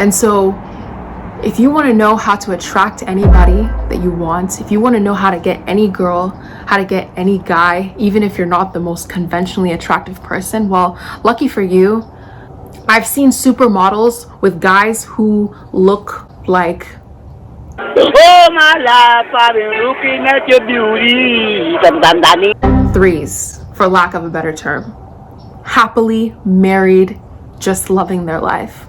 And so if you want to know how to attract anybody that you want, if you want to know how to get any girl, how to get any guy, even if you're not the most conventionally attractive person, well, lucky for you, I've seen supermodels with guys who look like Oh my life, I've been looking at your beauty. threes, for lack of a better term. Happily married, just loving their life.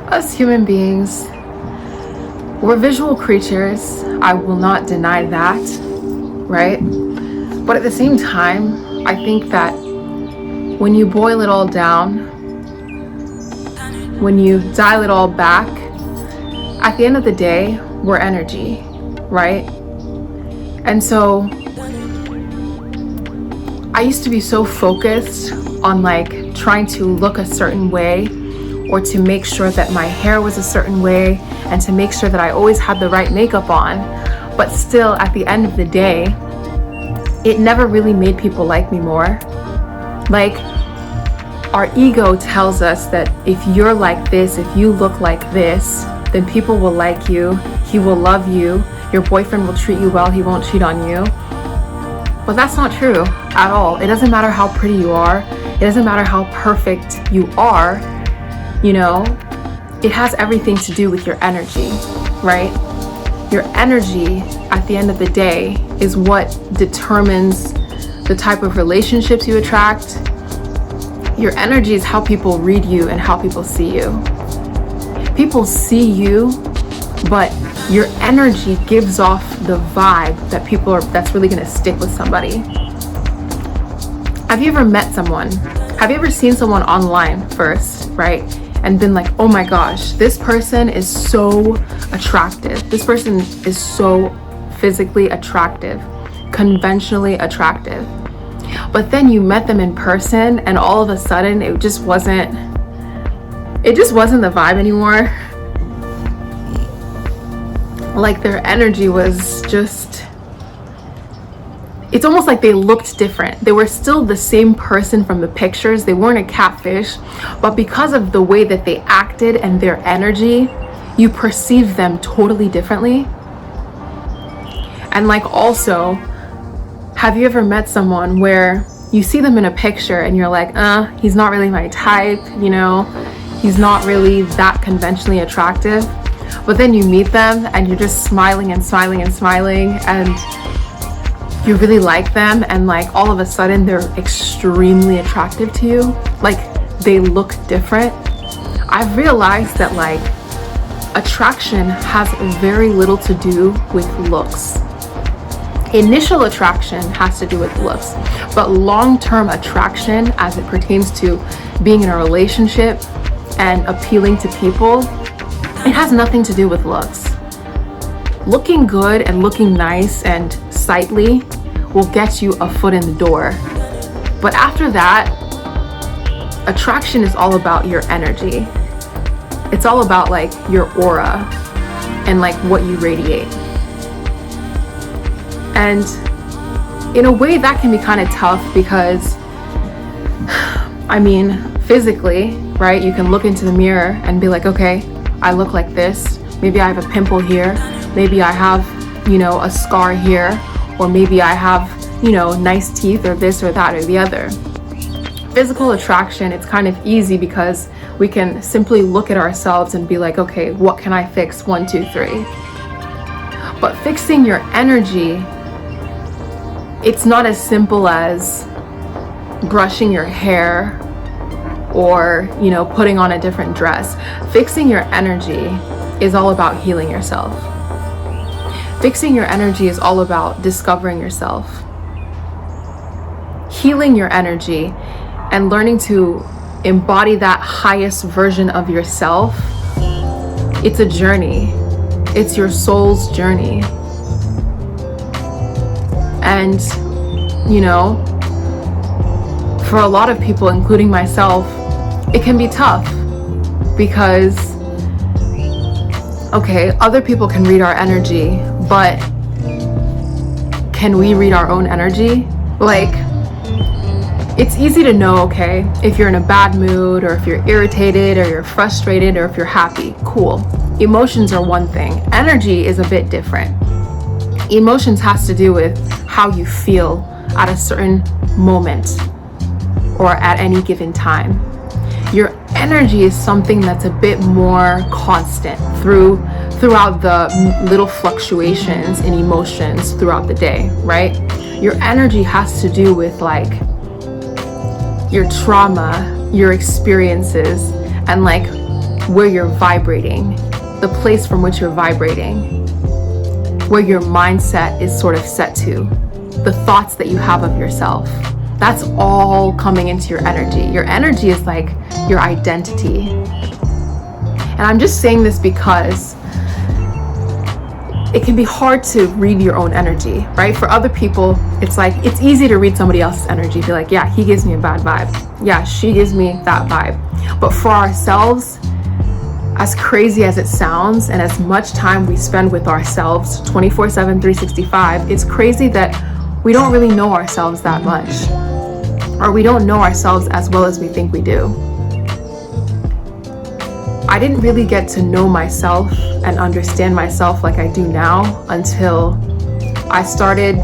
Us human beings, we're visual creatures. I will not deny that, right? But at the same time, I think that when you boil it all down, when you dial it all back, at the end of the day, we're energy, right? And so I used to be so focused on like trying to look a certain way, or to make sure that my hair was a certain way, and to make sure that I always had the right makeup on. But still, at the end of the day, it never really made people like me more. Like, our ego tells us that if you're like this, if you look like this, then people will like you, he will love you, your boyfriend will treat you well, he won't cheat on you. But that's not true at all. It doesn't matter how pretty you are, it doesn't matter how perfect you are, you know, it has everything to do with your energy, right? Your energy, at the end of the day, is what determines the type of relationships you attract. Your energy is how people read you and how people see you. People see you, but your energy gives off the vibe that that's really gonna stick with somebody. Have you ever met someone? Have you ever seen someone online first, right? And been like, oh my gosh, this person is so attractive. This person is so physically attractive, conventionally attractive. But then you met them in person and all of a sudden it just wasn't the vibe anymore. Like their energy was just, it's almost like they looked different. They were still the same person from the pictures. They weren't a catfish, but because of the way that they acted and their energy, you perceive them totally differently. And like also, have you ever met someone where you see them in a picture and you're like, he's not really my type, you know, he's not really that conventionally attractive. But then you meet them and you're just smiling and smiling and smiling, and you really like them, and like all of a sudden they're extremely attractive to you. Like they look different. I've realized that like attraction has very little to do with looks. Initial attraction has to do with looks, but long-term attraction as it pertains to being in a relationship and appealing to people, it has nothing to do with looks. Looking good and looking nice and sightly will get you a foot in the door. But after that, attraction is all about your energy. It's all about like your aura and like what you radiate. And in a way that can be kind of tough because, I mean, physically, right? You can look into the mirror and be like, okay, I look like this. Maybe I have a pimple here. Maybe I have, you know, a scar here. Or maybe I have, you know, nice teeth or this or that or the other. Physical attraction, it's kind of easy because we can simply look at ourselves and be like, okay, what can I fix? 1, 2, 3. But fixing your energy, it's not as simple as brushing your hair or, you know, putting on a different dress. Fixing your energy is all about healing yourself. Fixing your energy is all about discovering yourself. Healing your energy and learning to embody that highest version of yourself. It's a journey. It's your soul's journey. And, you know, for a lot of people, including myself, it can be tough because, okay, other people can read our energy, but can we read our own energy? Like, it's easy to know, okay, if you're in a bad mood, or if you're irritated, or you're frustrated, or if you're happy. Cool. Emotions are one thing. Energy is a bit different. Emotions has to do with how you feel at a certain moment or at any given time. Your energy is something that's a bit more constant throughout the little fluctuations in emotions throughout the day, right? Your energy has to do with like your trauma, your experiences, and like where you're vibrating, the place from which you're vibrating, where your mindset is sort of set to, the thoughts that you have of yourself. That's all coming into your energy. Your energy is like your identity. And I'm just saying this because it can be hard to read your own energy, right? For other people, it's like, it's easy to read somebody else's energy. Be like, yeah, he gives me a bad vibe. Yeah, she gives me that vibe. But for ourselves, as crazy as it sounds, and as much time we spend with ourselves 24/7, 365, it's crazy that we don't really know ourselves that much, or we don't know ourselves as well as we think we do. I didn't really get to know myself and understand myself like I do now until I started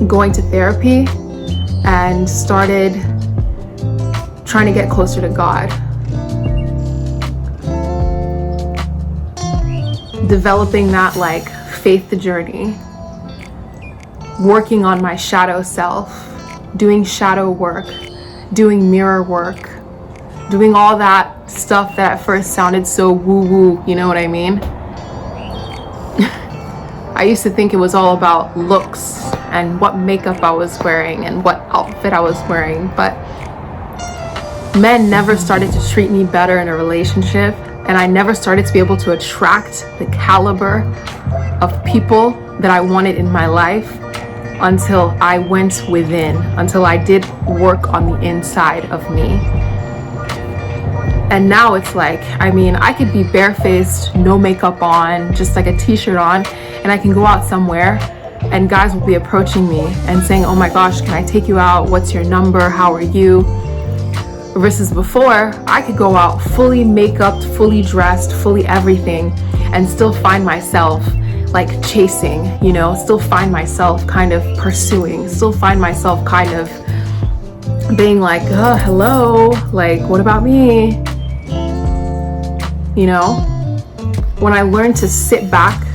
going to therapy and started trying to get closer to God. Developing that like faith journey, working on my shadow self, doing shadow work, doing mirror work, doing all that stuff that at first sounded so woo-woo, you know what I mean? I used to think it was all about looks and what makeup I was wearing and what outfit I was wearing, but men never started to treat me better in a relationship, and I never started to be able to attract the caliber of people that I wanted in my life until I went within, until I did work on the inside of me. And now it's like, I mean, I could be barefaced, no makeup on, just like a t-shirt on, and I can go out somewhere and guys will be approaching me and saying, oh my gosh, can I take you out? What's your number? How are you? Versus before, I could go out fully makeup, fully dressed, fully everything, and still find myself like chasing, you know, still find myself kind of pursuing, still find myself kind of being like, oh, hello, like, what about me? You know, when I learned to sit back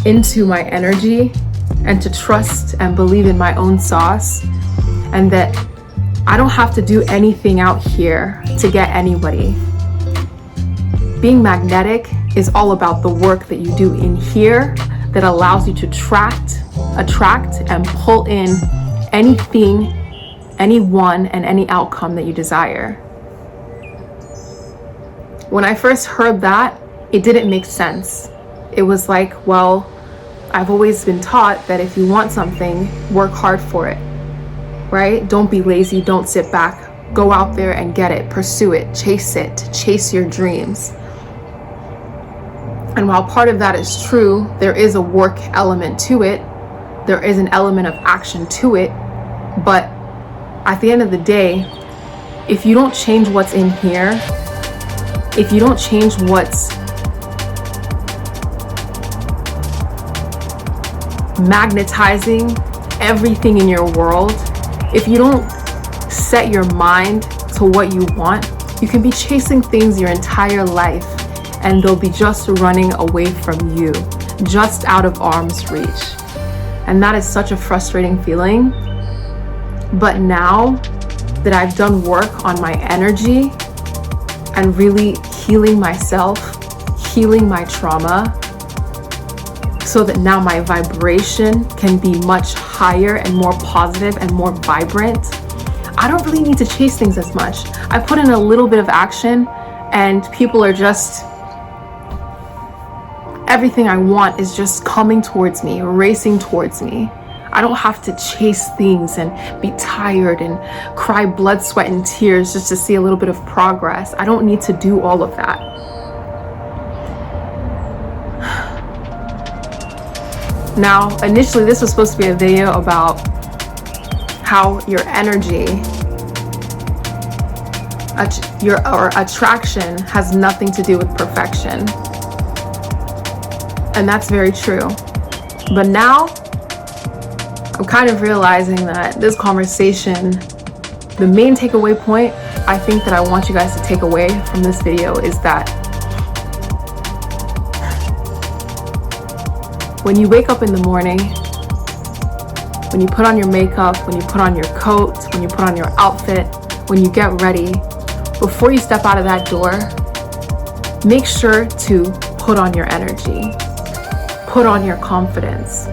into my energy and to trust and believe in my own sauce, and that I don't have to do anything out here to get anybody. Being magnetic is all about the work that you do in here that allows you to attract and pull in anything, anyone, and any outcome that you desire. When I first heard that, it didn't make sense. It was like, well, I've always been taught that if you want something, work hard for it, right? Don't be lazy, don't sit back, go out there and get it, pursue it, chase your dreams. And while part of that is true, there is a work element to it, there is an element of action to it, but at the end of the day, if you don't change what's in here, if you don't change what's magnetizing everything in your world, if you don't set your mind to what you want, you can be chasing things your entire life and they'll be just running away from you, just out of arm's reach. And that is such a frustrating feeling. But now that I've done work on my energy and really healing myself, healing my trauma, so that now my vibration can be much higher and more positive and more vibrant, I don't really need to chase things as much. I put in a little bit of action and people are just, everything I want is just coming towards me, racing towards me. I don't have to chase things and be tired and cry blood, sweat, and tears just to see a little bit of progress. I don't need to do all of that. Now, initially, this was supposed to be a video about how your energy, your attraction has nothing to do with perfection. And that's very true. But now, I'm kind of realizing that this conversation, the main takeaway point I think that I want you guys to take away from this video is that when you wake up in the morning, when you put on your makeup, when you put on your coat, when you put on your outfit, when you get ready, before you step out of that door, make sure to put on your energy, put on your confidence,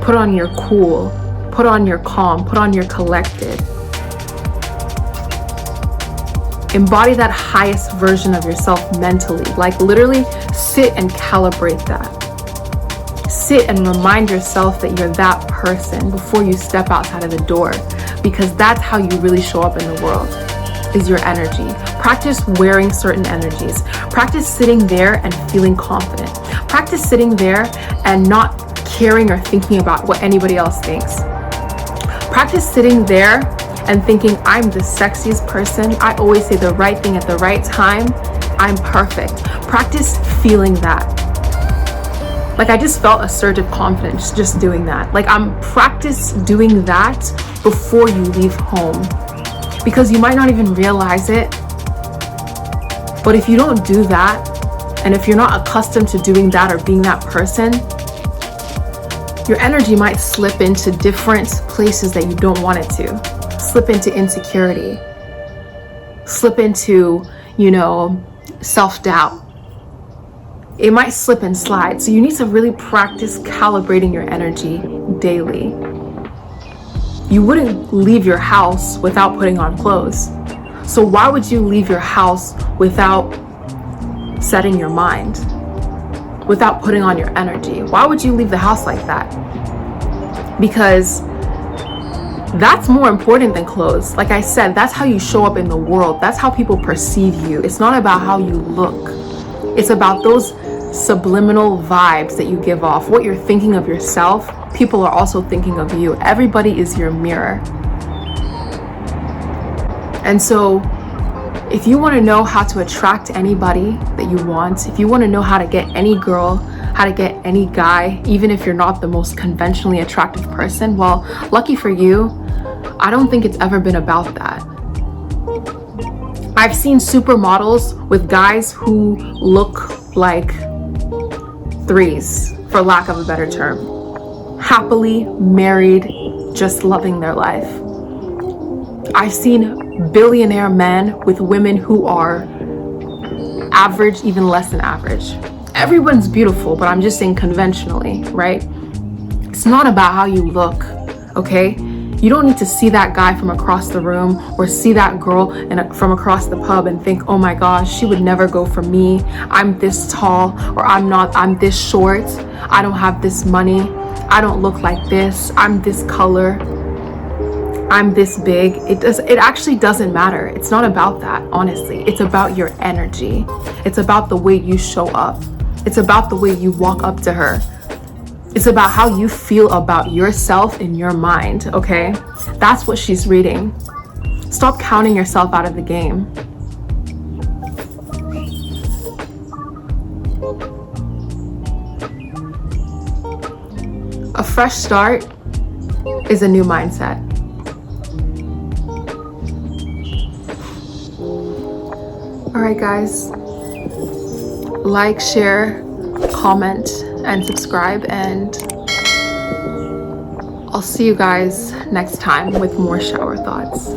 put on your cool, put on your calm, put on your collected. Embody that highest version of yourself mentally, like literally sit and calibrate that. Sit and remind yourself that you're that person before you step outside of the door, because that's how you really show up in the world, is your energy. Practice wearing certain energies. Practice sitting there and feeling confident. Practice sitting there and not caring or thinking about what anybody else thinks. Practice sitting there and thinking, I'm the sexiest person. I always say the right thing at the right time. I'm perfect. Practice feeling that. Like, I just felt a surge of confidence just doing that. Like, practice doing that before you leave home, because you might not even realize it. But if you don't do that, and if you're not accustomed to doing that or being that person, your energy might slip into different places that you don't want it to. Slip into insecurity. Slip into, self-doubt. It might slip and slide. So you need to really practice calibrating your energy daily. You wouldn't leave your house without putting on clothes. So why would you leave your house without setting your mind? Without putting on your energy? Why would you leave the house like that? Because that's more important than clothes. Like I said, that's how you show up in the world. That's how people perceive you. It's not about how you look. It's about those subliminal vibes that you give off. What you're thinking of yourself, people are also thinking of you. Everybody is your mirror. And so if you want to know how to attract anybody that you want, if you want to know how to get any girl, how to get any guy, even if you're not the most conventionally attractive person, well, lucky for you, I don't think it's ever been about that. I've seen supermodels with guys who look like threes, for lack of a better term. Happily married, just loving their life. I've seen billionaire men with women who are average, even less than average. Everyone's beautiful, but I'm just saying conventionally, right? It's not about how you look, okay? You don't need to see that guy from across the room or see that girl from across the pub and think, oh my gosh, she would never go for me. I'm this tall, or I'm this short. I don't have this money. I don't look like this. I'm this color. I'm this big. It actually doesn't matter. It's not about that, honestly. It's about your energy. It's about the way you show up. It's about the way you walk up to her. It's about how you feel about yourself in your mind, okay? That's what she's reading. Stop counting yourself out of the game. A fresh start is a new mindset. All right, guys. Like, share, comment, and subscribe, and I'll see you guys next time with more shower thoughts.